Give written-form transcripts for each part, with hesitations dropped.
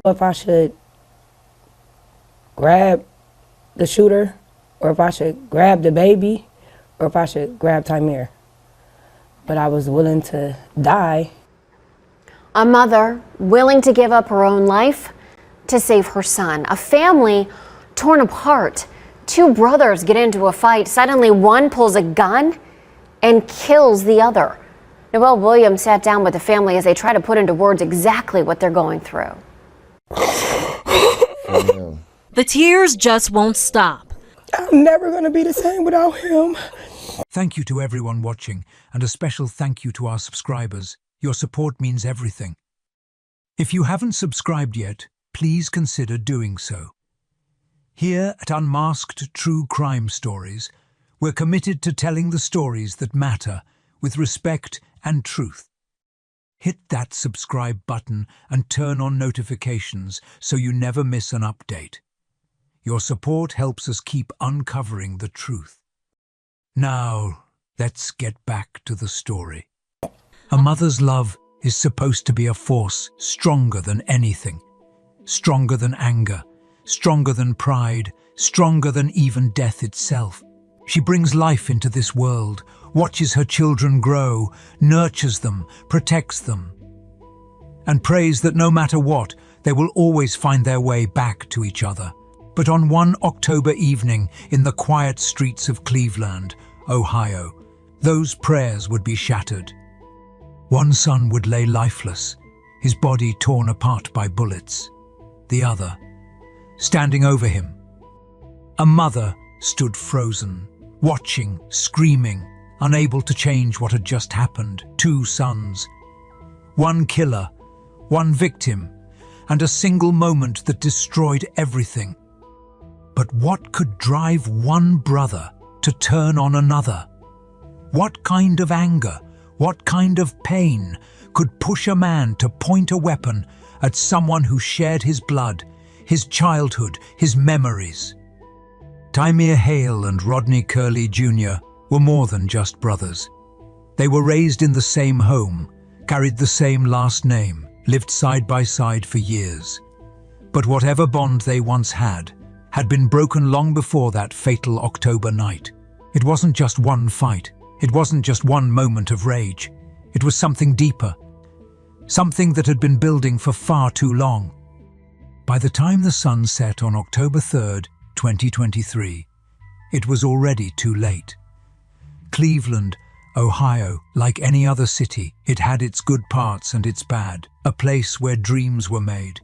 If I should grab the shooter, or if I should grab the baby, or if I should grab Tymeir. But I was willing to die. A mother willing to give up her own life to save her son. A family torn apart. Two brothers get into a fight. Suddenly one pulls a gun and kills the other. Noelle Williams sat down with the family as they try to put into words exactly what they're going through. The tears just won't stop. I'm never going to be the same without him. Thank you to everyone watching, and a special thank you to our subscribers. Your support means everything. If you haven't subscribed yet, please consider doing so. Here at Unmasked True Crime Stories, we're committed to telling the stories that matter with respect and truth. Hit that subscribe button and turn on notifications so you never miss an update. Your support helps us keep uncovering the truth. Now, let's get back to the story. A mother's love is supposed to be a force stronger than anything, stronger than anger, stronger than pride, stronger than even death itself. She brings life into this world, watches her children grow, nurtures them, protects them, and prays that no matter what, they will always find their way back to each other. But on one October evening in the quiet streets of Cleveland, Ohio, those prayers would be shattered. One son would lay lifeless, his body torn apart by bullets. The other, standing over him. A mother stood frozen, watching, screaming, unable to change what had just happened. Two sons. One killer, one victim, and a single moment that destroyed everything. But what could drive one brother to turn on another? What kind of anger, what kind of pain could push a man to point a weapon at someone who shared his blood, his childhood, his memories? Tymeir Hale and Rodney Curlee Jr. were more than just brothers. They were raised in the same home, carried the same last name, lived side by side for years. But whatever bond they once had been broken long before that fatal October night. It wasn't just one fight. It wasn't just one moment of rage. It was something deeper. Something that had been building for far too long. By the time the sun set on October 3rd, 2023, it was already too late. Cleveland, Ohio, like any other city, it had its good parts and its bad. A place where dreams were made,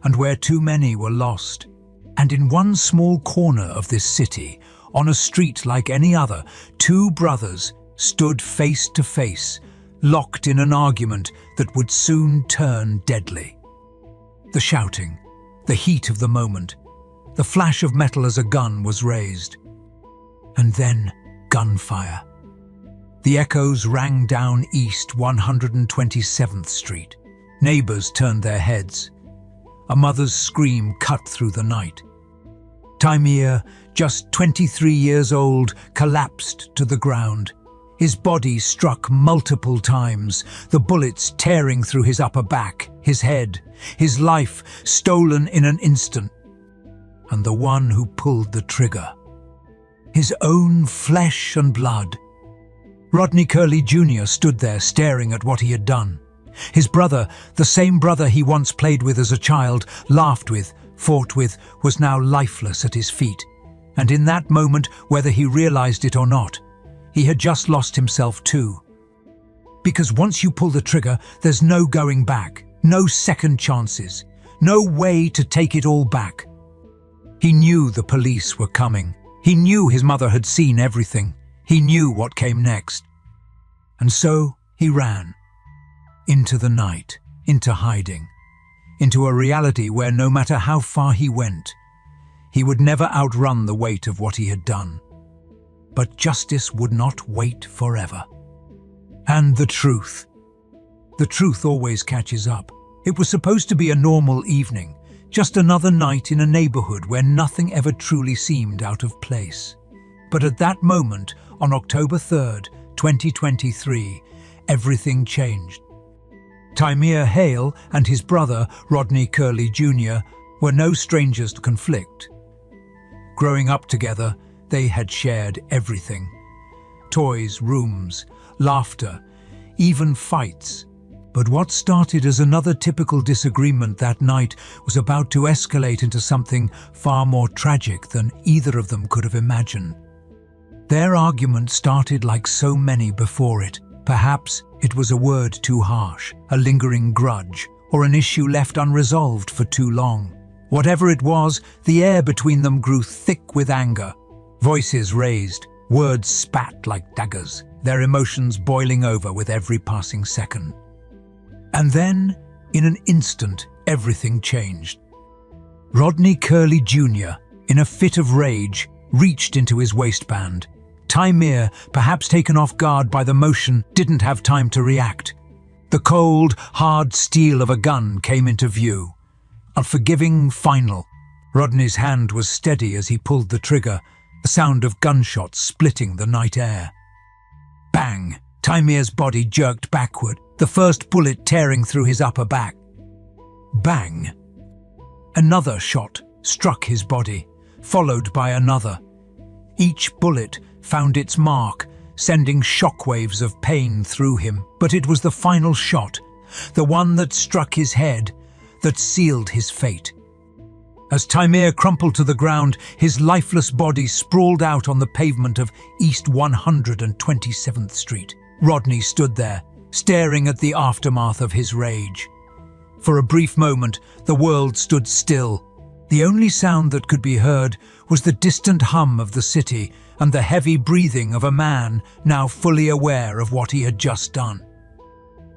and where too many were lost. And in one small corner of this city, on a street like any other, two brothers stood face to face, locked in an argument that would soon turn deadly. The shouting, the heat of the moment, the flash of metal as a gun was raised. And then gunfire. The echoes rang down East 127th Street. Neighbors turned their heads. A mother's scream cut through the night. Tymeir, just 23 years old, collapsed to the ground. His body struck multiple times, the bullets tearing through his upper back, his head, his life stolen in an instant. And the one who pulled the trigger, his own flesh and blood. Rodney Curlee Jr. stood there staring at what he had done. His brother, the same brother he once played with as a child, laughed with, fought with, was now lifeless at his feet. And in that moment, whether he realized it or not, he had just lost himself too. Because once you pull the trigger, there's no going back, no second chances, no way to take it all back. He knew the police were coming. He knew his mother had seen everything. He knew what came next. And so he ran. Into the night, into hiding, into a reality where no matter how far he went, he would never outrun the weight of what he had done. But justice would not wait forever. And the truth. The truth always catches up. It was supposed to be a normal evening, just another night in a neighborhood where nothing ever truly seemed out of place. But at that moment, on October 3rd, 2023, everything changed. Tymeir Hale and his brother, Rodney Curlee Jr., were no strangers to conflict. Growing up together, they had shared everything. Toys, rooms, laughter, even fights. But what started as another typical disagreement that night was about to escalate into something far more tragic than either of them could have imagined. Their argument started like so many before it. Perhaps it was a word too harsh, a lingering grudge, or an issue left unresolved for too long. Whatever it was, the air between them grew thick with anger. Voices raised, words spat like daggers, their emotions boiling over with every passing second. And then, in an instant, everything changed. Rodney Curlee Jr., in a fit of rage, reached into his waistband. Tymeir, perhaps taken off guard by the motion, didn't have time to react. The cold, hard steel of a gun came into view. Unforgiving, final. Rodney's hand was steady as he pulled the trigger, the sound of gunshots splitting the night air. Bang! Tymeir's body jerked backward, the first bullet tearing through his upper back. Bang! Another shot struck his body, followed by another. Each bullet found its mark, sending shockwaves of pain through him. But it was the final shot, the one that struck his head, that sealed his fate. As Tymeir crumpled to the ground, his lifeless body sprawled out on the pavement of East 127th Street. Rodney stood there, staring at the aftermath of his rage. For a brief moment, the world stood still. The only sound that could be heard was the distant hum of the city and the heavy breathing of a man now fully aware of what he had just done.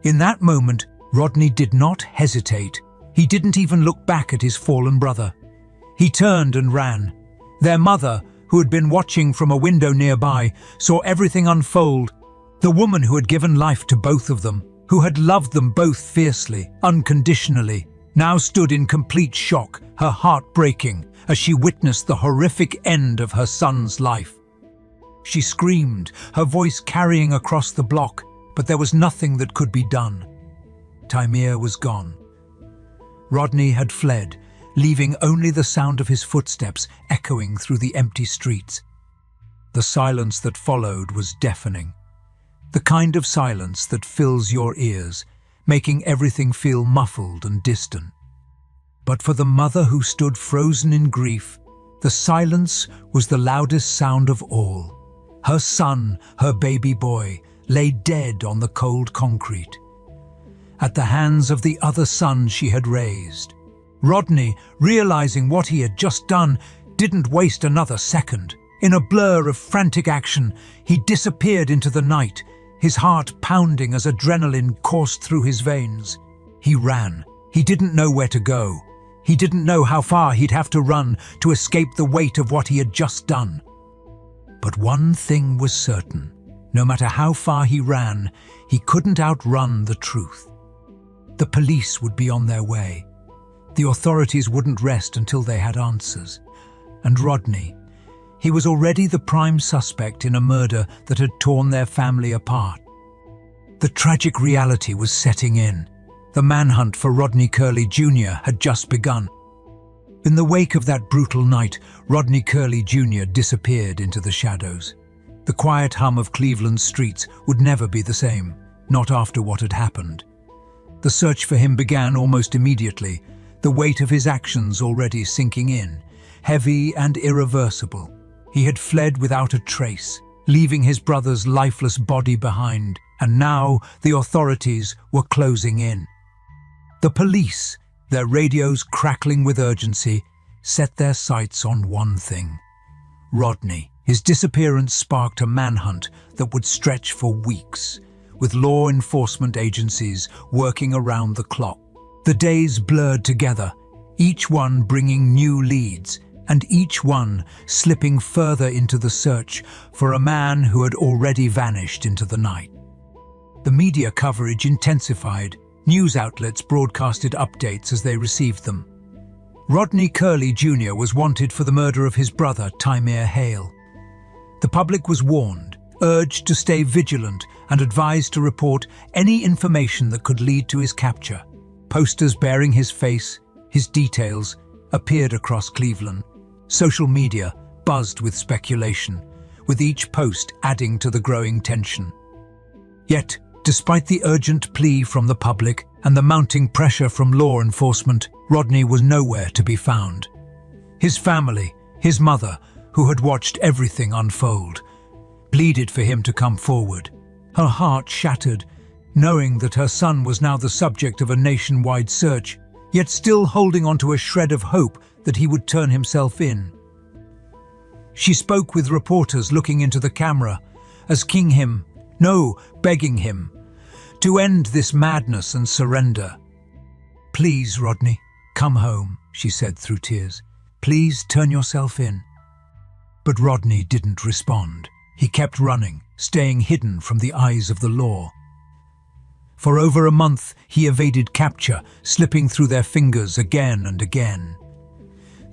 In that moment, Rodney did not hesitate. He didn't even look back at his fallen brother. He turned and ran. Their mother, who had been watching from a window nearby, saw everything unfold. The woman who had given life to both of them, who had loved them both fiercely, unconditionally, now stood in complete shock, her heart breaking as she witnessed the horrific end of her son's life. She screamed, her voice carrying across the block, but there was nothing that could be done. Tymeir was gone. Rodney had fled, leaving only the sound of his footsteps echoing through the empty streets. The silence that followed was deafening. The kind of silence that fills your ears, making everything feel muffled and distant. But for the mother who stood frozen in grief, the silence was the loudest sound of all. Her son, her baby boy, lay dead on the cold concrete, at the hands of the other son she had raised. Rodney, realizing what he had just done, didn't waste another second. In a blur of frantic action, he disappeared into the night, his heart pounding as adrenaline coursed through his veins. He ran. He didn't know where to go. He didn't know how far he'd have to run to escape the weight of what he had just done. But one thing was certain. No matter how far he ran, he couldn't outrun the truth. The police would be on their way. The authorities wouldn't rest until they had answers. And Rodney, he was already the prime suspect in a murder that had torn their family apart. The tragic reality was setting in. The manhunt for Rodney Curlee Jr. had just begun. In the wake of that brutal night, Rodney Curlee Jr. disappeared into the shadows. The quiet hum of Cleveland's streets would never be the same, not after what had happened. The search for him began almost immediately, the weight of his actions already sinking in, heavy and irreversible. He had fled without a trace, leaving his brother's lifeless body behind, and now the authorities were closing in. The police, their radios crackling with urgency, set their sights on one thing: Rodney. His disappearance sparked a manhunt that would stretch for weeks, with law enforcement agencies working around the clock. The days blurred together, each one bringing new leads, and each one slipping further into the search for a man who had already vanished into the night. The media coverage intensified. News outlets broadcasted updates as they received them. Rodney Curlee Jr. was wanted for the murder of his brother, Tymeir Hale. The public was warned, urged to stay vigilant and advised to report any information that could lead to his capture. Posters bearing his face, his details, appeared across Cleveland. Social media buzzed with speculation, with each post adding to the growing tension. Yet, despite the urgent plea from the public and the mounting pressure from law enforcement, Rodney was nowhere to be found. His family, his mother, who had watched everything unfold, pleaded for him to come forward. Her heart shattered, knowing that her son was now the subject of a nationwide search, yet still holding onto a shred of hope that he would turn himself in. She spoke with reporters looking into the camera, begging him, to end this madness and surrender. "Please, Rodney, come home," she said through tears. "Please turn yourself in." But Rodney didn't respond. He kept running, staying hidden from the eyes of the law. For over a month, he evaded capture, slipping through their fingers again and again.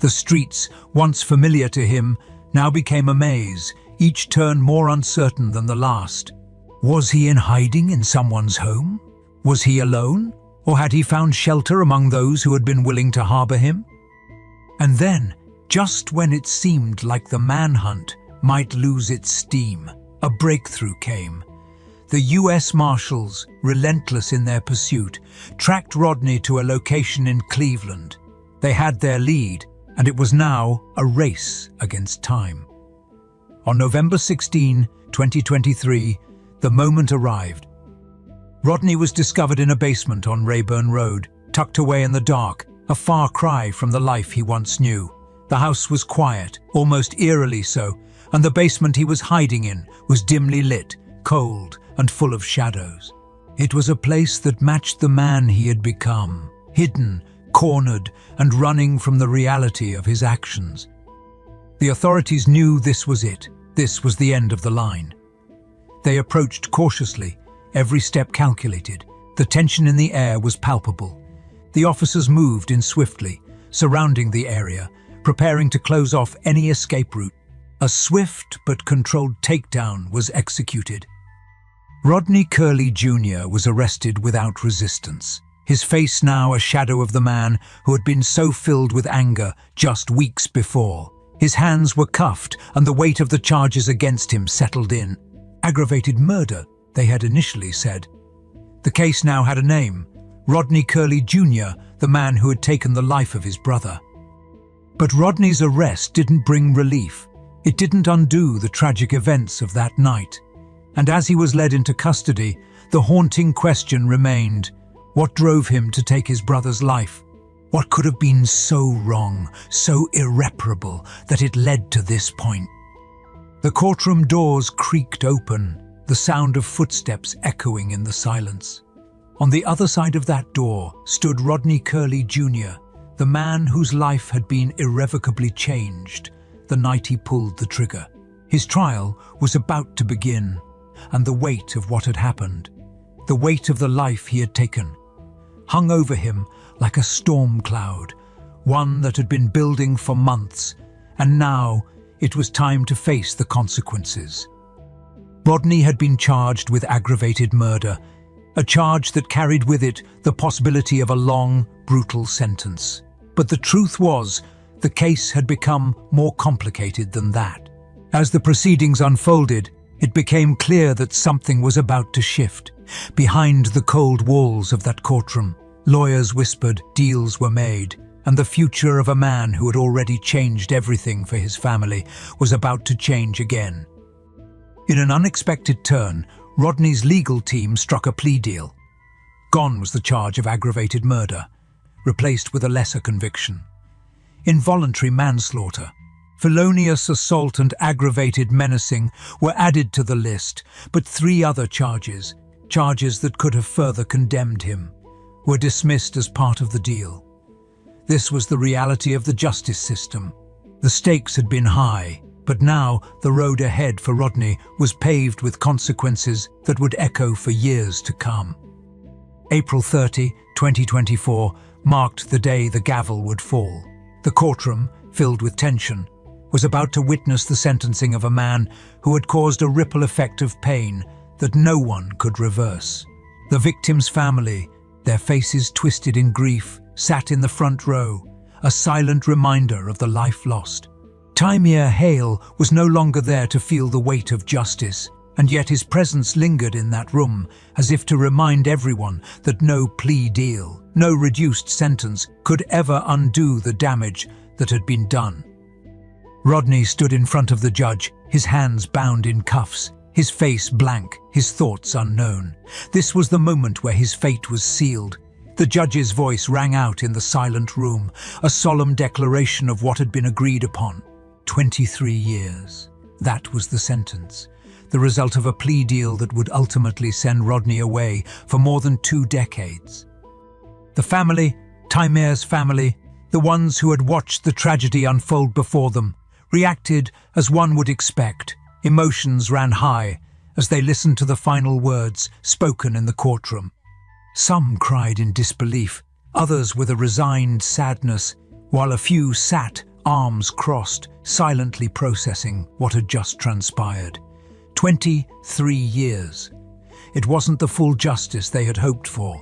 The streets, once familiar to him, now became a maze, each turn more uncertain than the last. Was he in hiding in someone's home? Was he alone? Or had he found shelter among those who had been willing to harbor him? And then, just when it seemed like the manhunt might lose its steam, a breakthrough came. The U.S. Marshals, relentless in their pursuit, tracked Rodney to a location in Cleveland. They had their lead, and it was now a race against time. On November 16, 2023, the moment arrived. Rodney was discovered in a basement on Rayburn Road, tucked away in the dark, a far cry from the life he once knew. The house was quiet, almost eerily so, and the basement he was hiding in was dimly lit, cold, and full of shadows. It was a place that matched the man he had become, hidden, cornered, and running from the reality of his actions. The authorities knew this was it. This was the end of the line. They approached cautiously, every step calculated. The tension in the air was palpable. The officers moved in swiftly, surrounding the area, preparing to close off any escape route. A swift but controlled takedown was executed. Rodney Curlee Jr. was arrested without resistance, his face now a shadow of the man who had been so filled with anger just weeks before. His hands were cuffed and the weight of the charges against him settled in. Aggravated murder, they had initially said. The case now had a name: Rodney Curlee Jr., the man who had taken the life of his brother. But Rodney's arrest didn't bring relief. It didn't undo the tragic events of that night. And as he was led into custody, the haunting question remained: what drove him to take his brother's life? What could have been so wrong, so irreparable, that it led to this point? The courtroom doors creaked open, the sound of footsteps echoing in the silence. On the other side of that door stood Rodney Curlee Jr., the man whose life had been irrevocably changed the night he pulled the trigger. His trial was about to begin, and the weight of what had happened, the weight of the life he had taken, hung over him like a storm cloud, one that had been building for months, and now it was time to face the consequences. Rodney had been charged with aggravated murder, a charge that carried with it the possibility of a long, brutal sentence. But the truth was, the case had become more complicated than that. As the proceedings unfolded, it became clear that something was about to shift. Behind the cold walls of that courtroom, lawyers whispered, deals were made, and the future of a man who had already changed everything for his family was about to change again. In an unexpected turn, Rodney's legal team struck a plea deal. Gone was the charge of aggravated murder, replaced with a lesser conviction: involuntary manslaughter. Felonious assault and aggravated menacing were added to the list, but 3 other charges that could have further condemned him, were dismissed as part of the deal. This was the reality of the justice system. The stakes had been high, but now the road ahead for Rodney was paved with consequences that would echo for years to come. April 30, 2024, marked the day the gavel would fall. The courtroom, filled with tension, was about to witness the sentencing of a man who had caused a ripple effect of pain that no one could reverse. The victim's family, their faces twisted in grief, sat in the front row, a silent reminder of the life lost. Tymeir Hale was no longer there to feel the weight of justice, and yet his presence lingered in that room, as if to remind everyone that no plea deal, no reduced sentence could ever undo the damage that had been done. Rodney stood in front of the judge, his hands bound in cuffs, his face blank, his thoughts unknown. This was the moment where his fate was sealed. The judge's voice rang out in the silent room, a solemn declaration of what had been agreed upon. 23 years. That was the sentence, the result of a plea deal that would ultimately send Rodney away for more than 2 decades. The family, Tymeir's family, the ones who had watched the tragedy unfold before them, reacted as one would expect. Emotions ran high as they listened to the final words spoken in the courtroom. Some cried in disbelief, others with a resigned sadness, while a few sat, arms crossed, silently processing what had just transpired. 23 years. It wasn't the full justice they had hoped for,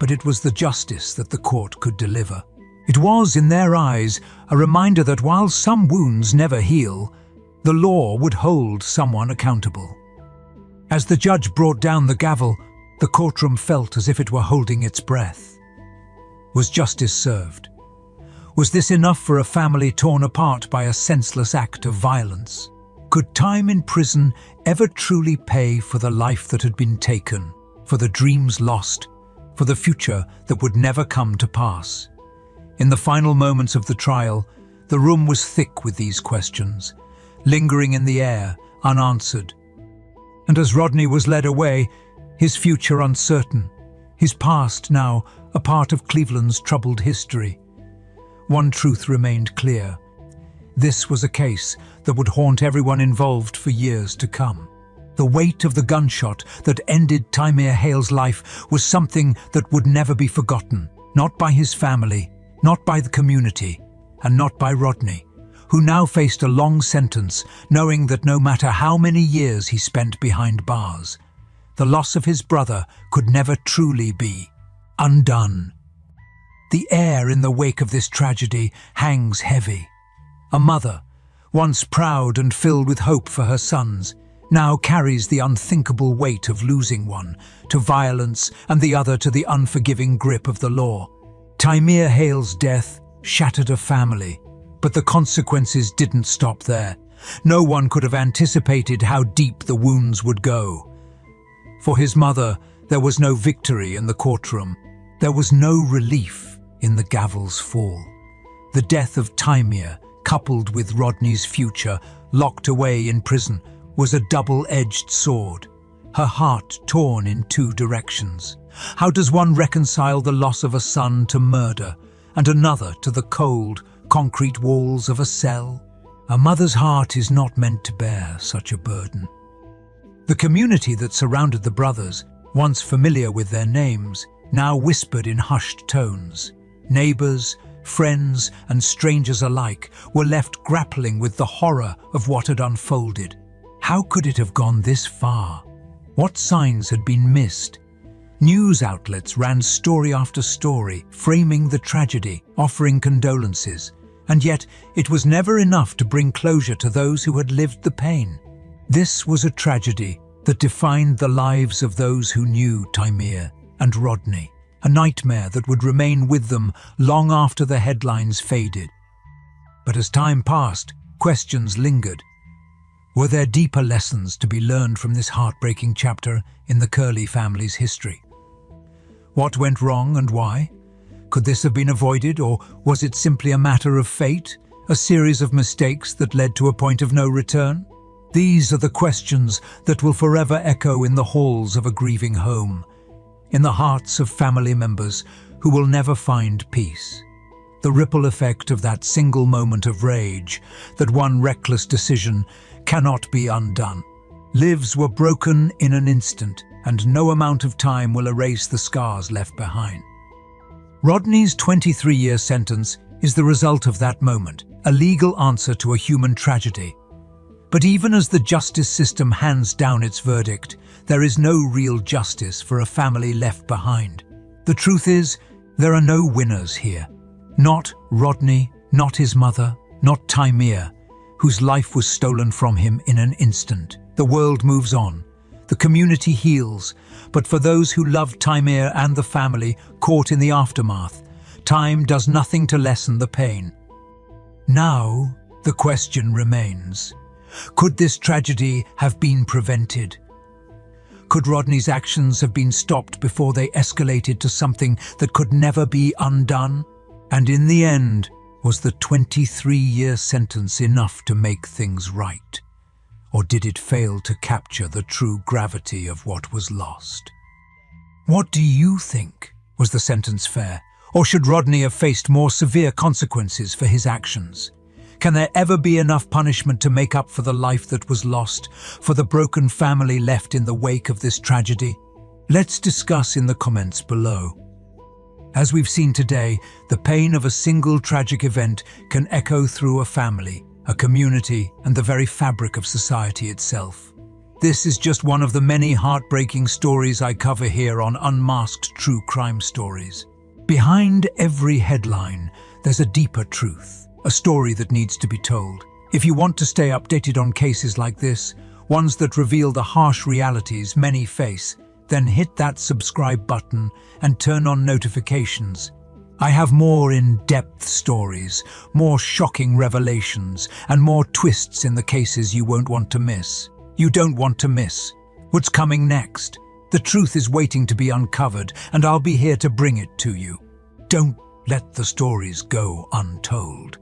but it was the justice that the court could deliver. It was, in their eyes, a reminder that while some wounds never heal, the law would hold someone accountable. As the judge brought down the gavel, the courtroom felt as if it were holding its breath. Was justice served? Was this enough for a family torn apart by a senseless act of violence? Could time in prison ever truly pay for the life that had been taken, for the dreams lost, for the future that would never come to pass? In the final moments of the trial, the room was thick with these questions, lingering in the air, unanswered. And as Rodney was led away, his future uncertain, his past now a part of Cleveland's troubled history, one truth remained clear. This was a case that would haunt everyone involved for years to come. The weight of the gunshot that ended Tymeir Hale's life was something that would never be forgotten, not by his family, not by the community, and not by Rodney, who now faced a long sentence, knowing that no matter how many years he spent behind bars, the loss of his brother could never truly be undone. The air in the wake of this tragedy hangs heavy. A mother, once proud and filled with hope for her sons, now carries the unthinkable weight of losing one to violence and the other to the unforgiving grip of the law. Tymeir Hale's death shattered a family, but the consequences didn't stop there. No one could have anticipated how deep the wounds would go. For his mother, there was no victory in the courtroom. There was no relief in the gavel's fall. The death of Tymeir, coupled with Rodney's future, locked away in prison, was a double-edged sword, her heart torn in 2 directions. How does one reconcile the loss of a son to murder, and another to the cold, concrete walls of a cell? A mother's heart is not meant to bear such a burden. The community that surrounded the brothers, once familiar with their names, now whispered in hushed tones. Neighbors, friends, and strangers alike were left grappling with the horror of what had unfolded. How could it have gone this far? What signs had been missed? News outlets ran story after story, framing the tragedy, offering condolences, and yet it was never enough to bring closure to those who had lived the pain. This was a tragedy that defined the lives of those who knew Tymeir and Rodney, a nightmare that would remain with them long after the headlines faded. But as time passed, questions lingered. Were there deeper lessons to be learned from this heartbreaking chapter in the Curlee family's history? What went wrong and why? Could this have been avoided, or was it simply a matter of fate, a series of mistakes that led to a point of no return? These are the questions that will forever echo in the halls of a grieving home, in the hearts of family members who will never find peace. The ripple effect of that single moment of rage, that one reckless decision, cannot be undone. Lives were broken in an instant, and no amount of time will erase the scars left behind. Rodney's 23-year sentence is the result of that moment, a legal answer to a human tragedy. But even as the justice system hands down its verdict, there is no real justice for a family left behind. The truth is, there are no winners here. Not Rodney, not his mother, not Tymeir, whose life was stolen from him in an instant. The world moves on. The community heals. But for those who loved Tymeir and the family caught in the aftermath, time does nothing to lessen the pain. Now, the question remains. Could this tragedy have been prevented? Could Rodney's actions have been stopped before they escalated to something that could never be undone? And in the end, was the 23-year sentence enough to make things right? Or did it fail to capture the true gravity of what was lost? What do you think? Was the sentence fair? Or should Rodney have faced more severe consequences for his actions? Can there ever be enough punishment to make up for the life that was lost, for the broken family left in the wake of this tragedy? Let's discuss in the comments below. As we've seen today, the pain of a single tragic event can echo through a family, a community, and the very fabric of society itself. This is just one of the many heartbreaking stories I cover here on Unmasked True Crime Stories. Behind every headline, there's a deeper truth. A story that needs to be told. If you want to stay updated on cases like this, ones that reveal the harsh realities many face, then hit that subscribe button and turn on notifications. I have more in-depth stories, more shocking revelations, and more twists in the cases you won't want to miss. You don't want to miss what's coming next. The truth is waiting to be uncovered, and I'll be here to bring it to you. Don't let the stories go untold.